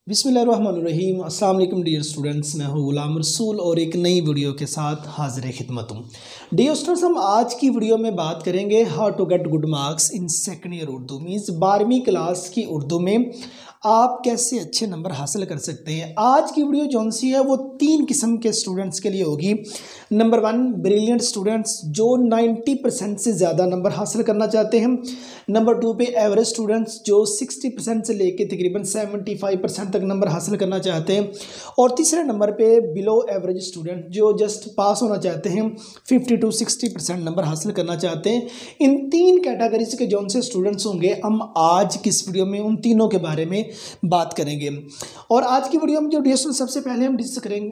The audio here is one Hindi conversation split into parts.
बिस्मिल्लाहिर्रहमानिर्रहीम। अस्सलाम वालेकुम डियर स्टूडेंट्स, मैं हूँ गुलाम रसूल और एक नई वीडियो के साथ हाजिर खिदमत हूँ। डियर स्टूडेंट्स, हम आज की वीडियो में बात करेंगे how to get good marks in second year Urdu. Means 12वीं क्लास की उर्दू में आप कैसे अच्छे नंबर हासिल कर सकते हैं। आज की वीडियो जौन सी है वो 3 किस्म के स्टूडेंट्स के लिए होगी। नंबर 1, ब्रिलियंट स्टूडेंट्स जो 90% से ज़्यादा नंबर हासिल करना चाहते हैं। नंबर 2 पे एवरेज स्टूडेंट्स जो 60% से लेके तकरीबन 75% तक नंबर हासिल करना चाहते हैं। और तीसरे नंबर पे बिलो एवरेज स्टूडेंट जो जस्ट पास होना चाहते हैं, 50 to 60% नंबर हासिल करना चाहते हैं। इन 3 कैटेगरीज के जौन से स्टूडेंट्स होंगे, हम आज की इस वीडियो में उन तीनों के बारे में बात करेंगे। और आज की वीडियो में जो सबसे पहले हम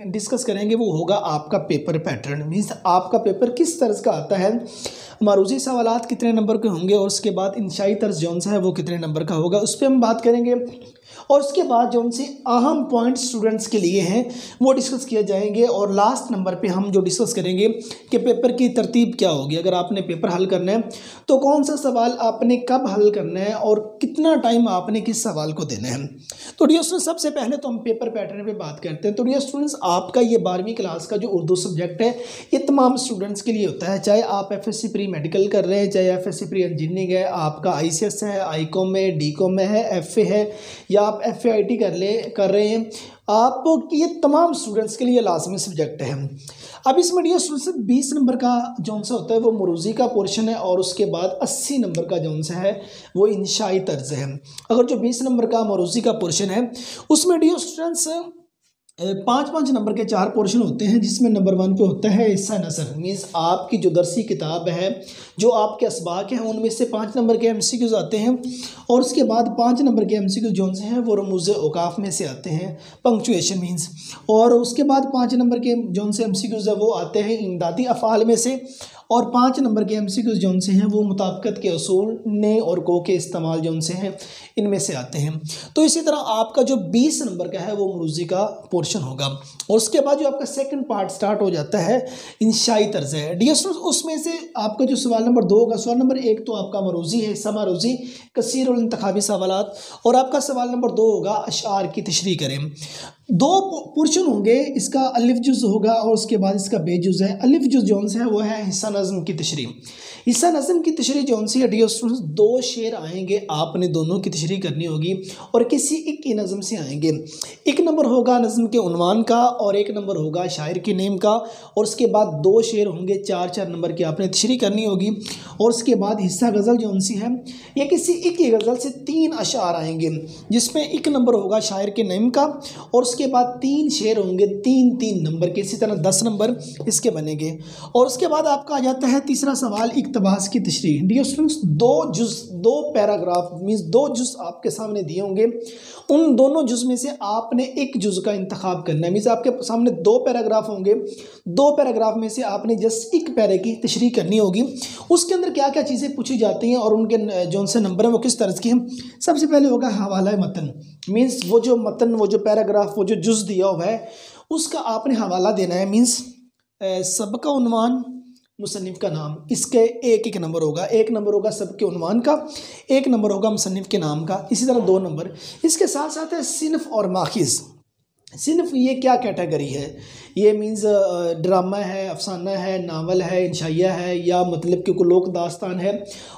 डिस्कस करेंगे वो होगा आपका पेपर पैटर्न। मीन्स आपका पेपर किस तरह का आता है, मारूजी सवालात कितने नंबर के होंगे और उसके बाद इंशाई तर्ज जौन सा है वो कितने नंबर का होगा, उस पर हम बात करेंगे। और उसके बाद जौन से अहम पॉइंट स्टूडेंट्स के लिए हैं वो डिस्कस किए जाएंगे। और लास्ट नंबर पे हम जो डिस्कस करेंगे कि पेपर की तरतीब क्या होगी। अगर आपने पेपर हल करना है तो कौन सा सवाल आपने कब हल करना है और कितना टाइम आपने किस सवाल को देना है। तो डियर स्टूडेंट्स, सबसे पहले तो हम पेपर पैटर्न पे बात करते हैं। तो डियर स्टूडेंट्स, आपका ये 12वीं क्लास का जो उर्दू सब्जेक्ट है ये तमाम स्टूडेंट्स के लिए होता है। चाहे आप FSC प्री मेडिकल कर रहे हैं, चाहे FSC प्री इंजीनियरिंग है, आपका ICS है, ICOM है, DCOM है, FA है, या आप FAIT कर रहे हैं, आप ये तमाम स्टूडेंट्स के लिए लाजमी सब्जेक्ट है। अब इसमें डियर स्टूडेंट्स 20 नंबर का जौन सा होता है वो मरूजी का पोर्शन है और उसके बाद 80 नंबर का जौन सा है वो इंशाई तर्ज है। अगर जो 20 नंबर का मरूजी का पोर्शन है उसमें डियर स्टूडेंट्स 5-5 नंबर के 4 पोर्शन होते हैं, जिसमें नंबर 1 पे होता है हिस्सा नसर। मीन्स आपकी जो दरसी किताब है, जो आपके असबाक हैं, उनमें से 5 नंबर के MCQs आते हैं। और उसके बाद 5 नंबर के MCQs जौन से हैं वो रमूज़ औकाफ में से आते हैं, पंक्चुएशन मीन्स। और उसके बाद 5 नंबर के जौन से MCQs है वो आते हैं इमदादी अफ़ाल में से। और 5 नंबर के MCQs जौन से हैं वो मुताबिकत के असूल ने और को के इस्तेमाल जौन से हैं इनमें से आते हैं। तो इसी तरह आपका जो 20 नंबर का है वो मरूजी का पोर्शन होगा। और उसके बाद जो आपका सेकंड पार्ट स्टार्ट हो जाता है इंशाई तर्ज है। डियर स्टूडेंट्स, उसमें से आपका जो सवाल नंबर 2 होगा, सवाल नंबर 1 तो आपका मरूजी है, हिस्सा मरूजी कसीर और इंतखाबी सवालात। और आपका सवाल नंबर 2 होगा अशार की तशरीह करें। 2 पोर्शन होंगे, इसका अलिफ जुज़ होगा और उसके बाद इसका बेजुज़ है। अलिफ जुज़ जौन सा है वो है हिस्सा नज़म की तशरीह। हिस्सा नज़म की तशरीह जौन सी है डियर स्टूडेंट्स, 2 शेर आएंगे, आपने दोनों की तशरीह करनी होगी और किसी एक ही नज़म से आएंगे। एक नंबर होगा नज़म के उन्वान का और एक नंबर होगा शायर के नेम का। और उसके बाद 2 शेर होंगे, 4-4 नंबर की आपने तशरीह करनी होगी। और उसके बाद हिस्सा गज़ल जौन सी है ये किसी एक ही गज़ल से 3 अशार आएंगे, जिसमें एक नंबर होगा शायर के नेम का और उसके बाद 3 शेर होंगे 3-3 नंबर के। इसी तरह 10 नंबर इसके बनेंगे। और उसके बाद आपका आ जाता है तीसरा सवाल इक्तबास की तशरीह। डियर स्टूडेंट्स, 2 पैराग्राफ मीन्स 2 जुज़ आपके सामने दिए होंगे, उन दोनों जुज़ में से आपने एक जुज़ का इंतखाब करना है। मीन्स आपके सामने 2 पैराग्राफ होंगे, 2 पैराग्राफ में से आपने जस्ट एक पैरे की तशरीह करनी होगी। उसके अंदर क्या क्या चीज़ें पूछी जाती हैं और उनके जौन से नंबर हैं वो किस तरह की हैं। सबसे पहले होगा हवाला मतन। मीन्स वो जो मतन, वो जो पैराग्राफ, वो जो जुज़ दिया हुआ है उसका आपने हवाला देना है। मीन्स सबका उन्वान, मुसन्निफ़ का नाम, इसके एक नंबर होगा। एक नंबर होगा सबके उन्वान का, एक नंबर होगा मुसन्निफ़ के नाम का, इसी तरह 2 नंबर। इसके साथ साथ है सिनफ़ और माखिज़। सिनफ़ ये क्या कैटेगरी है, ये मीन्स ड्रामा है, अफसाना है, नावल है, इंशाइया है, या मतलब कि कोई लोक दास्तान है।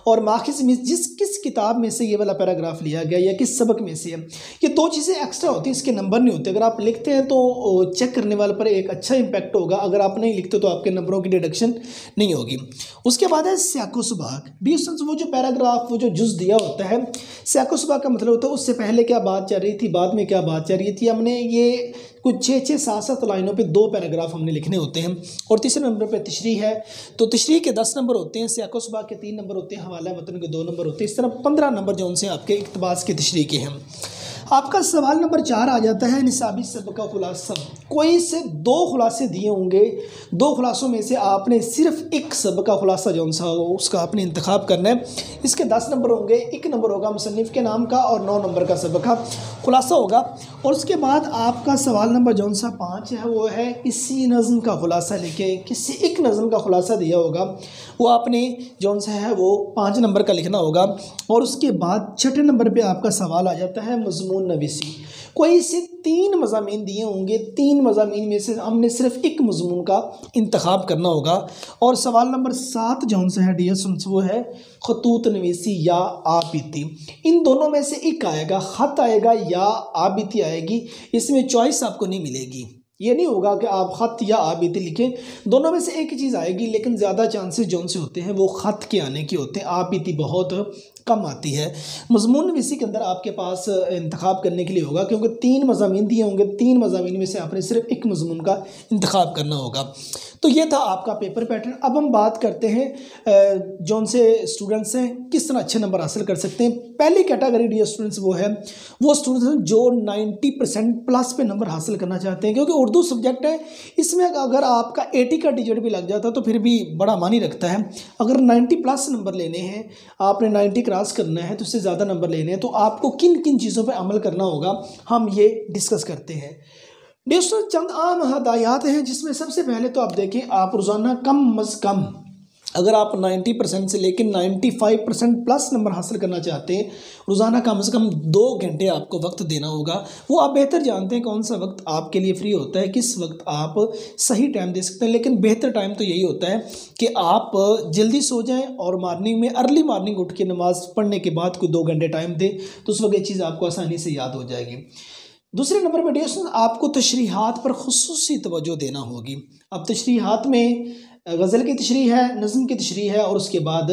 और माखिज़ मीन्स किस किताब में से ये वाला पैराग्राफ लिया गया या किस सबक में से है। ये 2 चीज़ें एक्स्ट्रा होती हैं, इसके नंबर नहीं होते। अगर आप लिखते हैं तो चेक करने वाले पर एक अच्छा इम्पैक्ट होगा, अगर आप नहीं लिखते तो आपके नंबरों की डिडक्शन नहीं होगी। उसके बाद है स्याको सुबाक। डिस्टेंस, वो जो पैराग्राफ, वो जो जुज़ दिया होता है। स्याको सुबाक का मतलब होता है उससे पहले क्या बात चल रही थी, बाद में क्या बात चल रही थी। हमने ये कुछ 6-6, 7-7 लाइनों पे 2 पैराग्राफ हमने लिखने होते हैं। और तीसरे नंबर पे तशरीह है, तो तशरीह के 10 नंबर होते हैं, सियाको सुबाक के 3 नंबर होते हैं, हवाला मतन के 2 नंबर होते हैं। इस तरह 15 नंबर जो उनसे आपके इक्तबास की तशरीह के हैं। आपका सवाल नंबर 4 आ जाता है निसाबी सबका खुलासा। कोई से 2 खुलासे दिए होंगे, 2 खुलासों में से आपने सिर्फ एक सब का खुलासा जो सा हो उसका आपने इंतखाब करना है। इसके 10 नंबर होंगे, एक नंबर होगा मुसन्निफ़ के नाम का और 9 नंबर का सब का खुलासा होगा। और उसके बाद आपका सवाल नंबर जो सा 5 है वो है किसी नज़म का खुलासा लिखे। किसी एक नज़म का खुलासा दिया होगा, वो आपने जो सा है वो 5 नंबर का लिखना होगा। और उसके बाद 6ठे नंबर पर आपका सवाल आ जाता है मज़मून नवीसी। कोई से 3 मज़ामीन दिए होंगे, 3 मज़ामीन में से हमने सिर्फ एक मज़मून का इंतखाब करना होगा। और सवाल नंबर 7 जो उनसे है डियर स्टूडेंट्स वो है खतूत नवीसी या आबिती। इन दोनों में से एक आएगा, ख़त आएगा या आबिती आएगी। इसमें चॉइस आपको नहीं मिलेगी। ये नहीं होगा कि आप ख़त या आबिती लिखें, दोनों में से एक ही चीज़ आएगी, लेकिन ज़्यादा चांसेस जो उनसे होते हैं वो ख़त के आने के होते हैं, आबिती बहुत कम आती है। मज़मून नवीसी के अंदर आपके पास इंतखाब करने के लिए होगा, क्योंकि 3 मज़ामीन दिए होंगे, 3 मज़ामीन में से आपने सिर्फ एक मज़मून का इंतखाब करना होगा। तो ये था आपका पेपर पैटर्न। अब हम बात करते हैं जो उनसे स्टूडेंट्स हैं किस तरह अच्छे नंबर हासिल कर सकते हैं। पहली कैटेगरी डियर स्टूडेंट्स वो स्टूडेंट्स हैं जो 90% प्लस पे नंबर हासिल करना चाहते हैं, क्योंकि उर्दू सब्जेक्ट है, इसमें अगर आपका 80 का डिजिट भी लग जाता तो फिर भी बड़ा मानी रखता है। अगर 90 प्लस नंबर लेने हैं, आपने 90 क्रॉस करना है, तो उससे ज़्यादा नंबर लेने हैं, तो आपको किन किन चीज़ों पर अमल करना होगा हम ये डिस्कस करते हैं। दोस्तों चंद आम हदायत हैं, जिसमें सबसे पहले तो आप देखें, आप रोज़ाना कम अज़ कम अगर आप 90% से लेकर 95% प्लस नंबर हासिल करना चाहते हैं, रोज़ाना कम से कम 2 घंटे आपको वक्त देना होगा। वो आप बेहतर जानते हैं कौन सा वक्त आपके लिए फ्री होता है, किस वक्त आप सही टाइम दे सकते हैं, लेकिन बेहतर टाइम तो यही होता है कि आप जल्दी सो जाएं और मॉर्निंग में अर्ली मॉर्निंग उठ के नमाज़ पढ़ने के बाद कोई 2 घंटे टाइम दें, तो उस वक्त ये चीज़ आपको आसानी से याद हो जाएगी। दूसरे नंबर पर डियर आपको तशरीहात पर खुसूसी तवज्जो देना होगी। अब तशरीहात में गज़ल की तशरीह है, नज़्म की तशरीह है और उसके बाद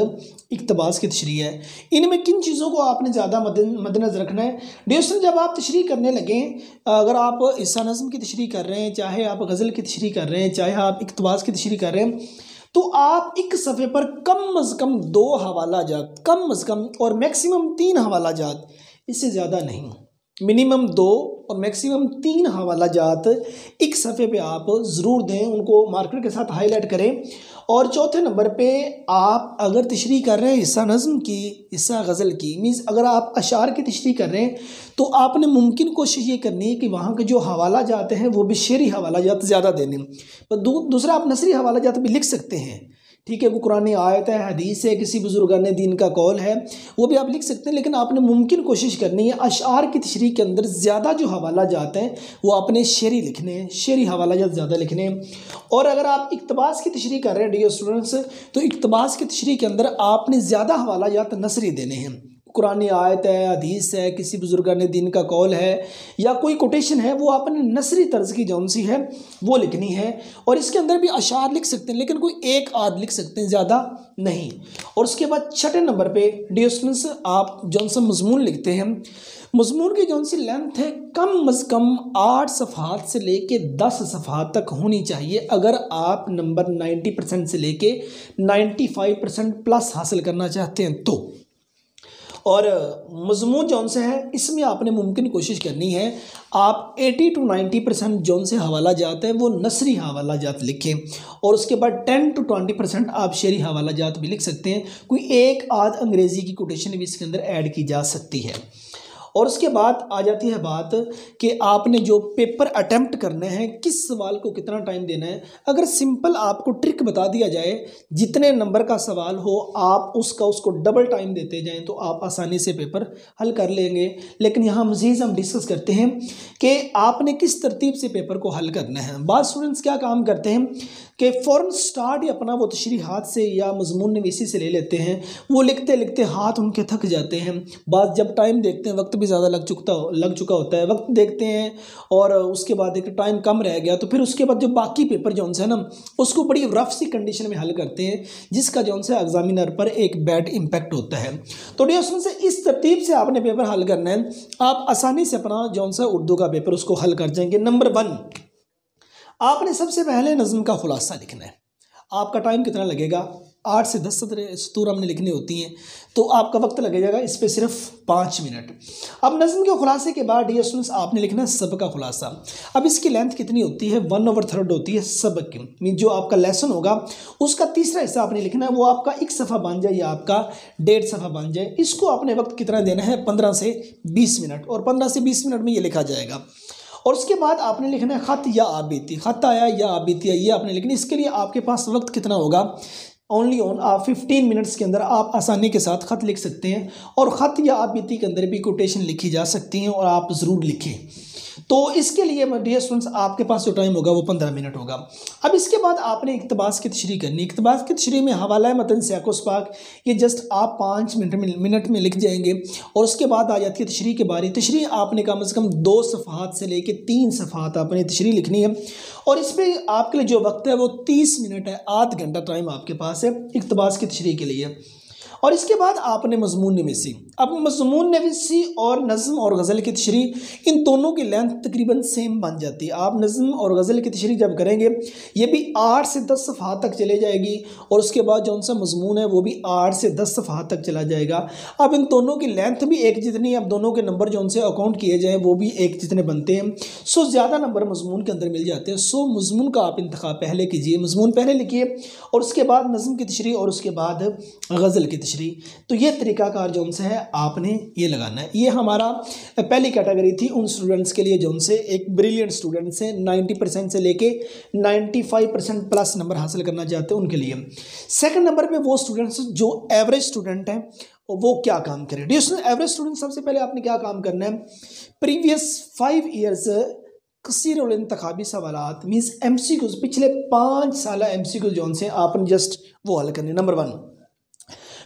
इक़्तिबास की तशरीह है। इनमें किन चीज़ों को आपने ज़्यादा मद्देनज़र रखना है डियर जब आप तशरीह करने लगें, अगर आप हिस्सा नज़्म की तशरीह कर रहे हैं, चाहे आप गज़ल की तशरीह कर रहे हैं, चाहे आप इक़्तिबास की तशरीह कर रहे हैं, तो आप एक सफ़े पर कम अज़ कम 2 हवाला जात, कम अज़ कम और मैक्सिमम 3 हवाला जात, इससे ज़्यादा नहीं, मिनिमम 2 और मैक्सिमम 3 हवाला जात एक सफ़े पे आप ज़रूर दें, उनको मार्कर के साथ हाईलाइट करें। और चौथे नंबर पे आप अगर तशरीह कर रहे हैं हिस्सा नज़्म की, हिस्सा गज़ल की, मीन्स अगर आप अशार की तशरीह कर रहे हैं, तो आपने मुमकिन कोशिश ये करनी है कि वहाँ के जो हवाला जात हैं वो भी शेरी हवाला जात ज़्यादा देने। पर दूसरा आप नसरी हवाला जात भी लिख सकते हैं, ठीक है, वो कुरानी आयत है, हदीस है, किसी बुजुर्गाने दीन का कौल है, वो भी आप लिख सकते हैं, लेकिन आपने मुमकिन कोशिश करनी है अशार की तशरीह के अंदर ज़्यादा जो हवाला जाते हैं वो आपने शेरी लिखने हैं, शेरी हवाला जात ज़्यादा लिखने हैं। और अगर आप इक़्तिबास की तशरीह कर रहे हैं डियर स्टूडेंट्स, तो इक़्तिबास की तशरीह के अंदर आपने ज़्यादा हवाला जात नसरी देने हैं, कुरानी आयत है, हदीस है, किसी बुजुर्गाने दीन का कौल है या कोई कोटेशन है, वो आपने नसरी तर्ज की जौन सी है वो लिखनी है। और इसके अंदर भी अशार लिख सकते हैं, लेकिन कोई एक आध लिख सकते हैं, ज़्यादा नहीं। और उसके बाद छठे नंबर पे डियर स्टूडेंट्स आप जौन सा मजमून लिखते हैं, मजमून की जौन सी लेंथ है कम अज़ कम 8 सफ़हात से लेके 10 सफ़हात तक होनी चाहिए, अगर आप नंबर 90% से लेके 95% प्लस हासिल करना चाहते हैं तो। और मजमून जौन से है इसमें आपने मुमकिन कोशिश करनी है आप 80 to 90% जौन से हवाला जात है वो नसरी हवाला जात लिखें, और उसके बाद 10 to 20% आप शेरी हवाला जात भी लिख सकते हैं, कोई एक आध अंग्रेज़ी की कोटेशन भी इसके अंदर ऐड की जा सकती है। और उसके बाद आ जाती है बात कि आपने जो पेपर अटेम्प्ट करने हैं, किस सवाल को कितना टाइम देना है। अगर सिंपल आपको ट्रिक बता दिया जाए, जितने नंबर का सवाल हो आप उसको डबल टाइम देते जाएं, तो आप आसानी से पेपर हल कर लेंगे। लेकिन यहाँ मज़ीद हम डिस्कस करते हैं कि आपने किस तरतीब से पेपर को हल करना है। बाद स्टूडेंट्स क्या काम करते हैं कि फ़ौरन स्टार्ट ही अपना वो तशरीहात से या मजमून नवीसी से ले लेते हैं, वो लिखते लिखते हाथ उनके थक जाते हैं। बाद जब टाइम देखते हैं वक्त भी ज़्यादा लग चुका होता है, वक्त देखते हैं और उसके बाद एक टाइम कम रह गया, तो फिर उसके बाद जो बाकी पेपर जौन से है ना उसको बड़ी रफ सी कंडीशन में हल करते हैं, जिसका जौन से एग्जामिनर पर एक बैड इम्पैक्ट होता है। तो डियर स्टूडेंट्स से इस तरतीब से आपने पेपर हल करना है, आप आसानी से अपना जौन सा उर्दू का पेपर उसको हल कर जाएंगे। नंबर 1, आपने सबसे पहले नज़्म का खुलासा लिखना है। आपका टाइम कितना लगेगा, 8 से 10 सतूर हमने लिखनी होती हैं, तो आपका वक्त लगेगा इस पर सिर्फ 5 मिनट। अब नज़्म के खुलासे के बाद डियर स्टूडेंट्स आपने लिखना है सबक का खुलासा। अब इसकी लेंथ कितनी होती है, 1/3 होती है सबक की, जो आपका लेसन होगा उसका तीसरा हिस्सा आपने लिखना है, वो आपका 1 सफ़ा बन जाए या आपका 1.5 सफ़ा बन जाए। इसको आपने वक्त कितना देना है, 15 से 20 मिनट, और 15 से 20 मिनट में ये लिखा जाएगा। और उसके बाद आपने लिखना है ख़त या आबीती, ख़त आया या आबीती ये आपने लिखना। इसके लिए आपके पास वक्त कितना होगा, ओनली ऑन आप 15 मिनट्स के अंदर आप आसानी के साथ ख़त लिख सकते हैं। और ख़त या आबीती के अंदर भी कोटेशन लिखी जा सकती हैं और आप ज़रूर लिखें। तो इसके लिए डियर स्टूडेंट्स आपके पास जो टाइम होगा वो 15 मिनट होगा। अब इसके बाद आपने इक्तबास की तशरीह करनी। इक्तबास की तशरीह में हवाला मतन सियाक़ पाक, ये जस्ट आप 5 मिनट में लिख जाएंगे और उसके बाद आ जाती है तशरीह की बारी। तशरीह आपने कम से कम 2 सफ़हात से लेके 3 सफ़हात आपने तशरीह लिखनी है और इस पर आपके लिए जो वक्त है वो 30 मिनट है, आध घंटा टाइम आपके पास है इक्तबास की तशरीह के लिए। और इसके बाद आपने मज़मून नवीसी। अब मज़मून नवीसी और नज़्म और गज़ल की तशरीह, इन दोनों की लेंथ तकरीबन सेम बन जाती है। आप नज़्म और गज़ल की तशरीह जब करेंगे ये भी 8 से 10 सफ़हात तक चले जाएगी और उसके बाद जो सा मज़मून है वो भी 8 से 10 सफ़हात तक चला जाएगा। अब इन दोनों की लेंथ भी एक जितनी है, अब दोनों के नंबर जो उनसे अकाउंट किए जाएँ वो भी एक जितने बनते हैं। सो ज़्यादा नंबर मज़मून के अंदर मिल जाते हैं। सो मज़मून का आप इंतखाब पहले कीजिए, मज़मून पहले लिखिए और उसके बाद नज़्म की तशरीह और उसके बाद गज़ल की तशरीह। तो ये तरीक़ाकार जो उनसे है आपने ये लगाना है। ये हमारा पहली कैटेगरी थी उन स्टूडेंट्स के लिए जो उनसे एक ब्रिलियंट स्टूडेंट्स हैं, 90% से लेके 95% प्लस नंबर हासिल करना चाहते हैं उनके लिए। सेकंड नंबर पे वो स्टूडेंट्स जो एवरेज स्टूडेंट हैं वो क्या काम करें। एवरेज स्टूडेंट सबसे पहले आपने क्या काम करना है, प्रीवियस 5 ईयर्स कसीर और इंतखाबी सवालात मीन्स MCQs, पिछले 5 साल MCQs जो उनसे आपने जस्ट वो हल करने। नंबर 1।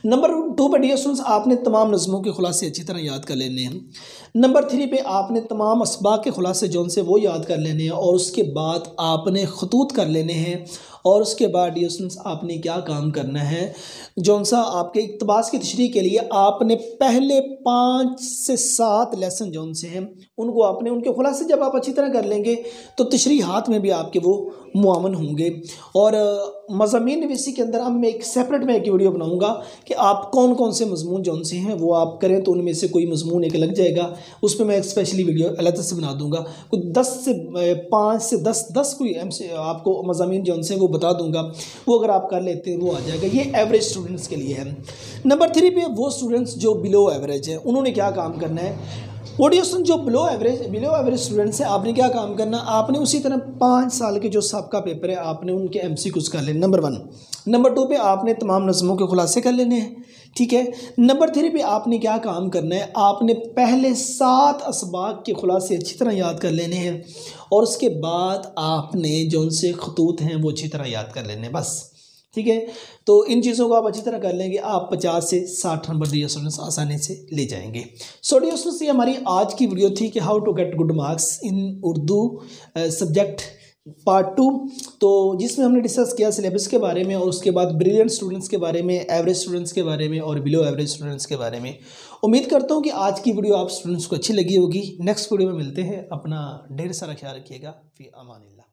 नंबर 2 पे डियर स्टूडेंट्स आपने तमाम नज़मों के खुलासे अच्छी तरह याद कर लेने हैं। नंबर 3 पे आपने तमाम असबाक के खुलासे जो उनसे वो याद कर लेने हैं और उसके बाद आपने खतूत कर लेने हैं। और उसके बाद डियर स्टूडेंट्स आपने क्या काम करना है, जो सा आपके इक्तबास की तशरीह के लिए आपने पहले 5 से 7 लेसन जो उनसे हैं उनको आपने उनके खुलासे जब आप अच्छी तरह कर लेंगे तो तशरीह हाथ में भी आपके वो मुआवन होंगे। और मज़ामीन नवीसी के अंदर अब मैं एक सेपरेट में एक वीडियो बनाऊंगा कि आप कौन कौन से मज़मून जो उनसे हैं वो आप करें तो उनमें से कोई मज़मून एक लग जाएगा, उस पर मैं एक स्पेशली वीडियो अलग से बना दूंगा। कुछ 5 से 10 कोई आपको मज़ामीन जो उनसे वो बता दूंगा, वो अगर आप कर लेते हैं वो आ जाएगा। ये एवरेज स्टूडेंट्स के लिए है। नंबर 3 पे वो स्टूडेंट्स जो बिलो एवरेज हैं उन्होंने क्या काम करना है। ऑडियंस जो बिलो एवरेज स्टूडेंट्स हैं आपने क्या काम करना, आपने उसी तरह 5 साल के जो सबका पेपर है आपने उनके MCQs कर लेने। नंबर 1। नंबर 2 पे आपने तमाम नज़मों के खुलासे कर लेने हैं, ठीक है। नंबर 3 पे आपने क्या काम करना है, आपने पहले 7 असबाक के खुलासे अच्छी तरह याद कर लेने हैं और उसके बाद आपने जो उनसे खतूत हैं वो अच्छी तरह याद कर लेने, बस, ठीक है। तो इन चीज़ों को आप अच्छी तरह कर लेंगे, आप 50 से 60 नंबर डियर स्टूडेंट्स आसानी से ले जाएंगे। सो डियर स्टूडेंट्स ये हमारी आज की वीडियो थी कि how to get good marks in Urdu subject part 2, तो जिसमें हमने डिस्कस किया सिलेबस के बारे में और उसके बाद ब्रिलियंट स्टूडेंट्स के बारे में, एवरेज स्टूडेंट्स के बारे में और बिलो एवरेज स्टूडेंट्स के बारे में। उम्मीद करता हूँ कि आज की वीडियो आप स्टूडेंट्स को अच्छी लगी होगी। नेक्स्ट वीडियो में मिलते हैं, अपना ढेर सारा ख्याल रखिएगा। फी अमानिल्लाह।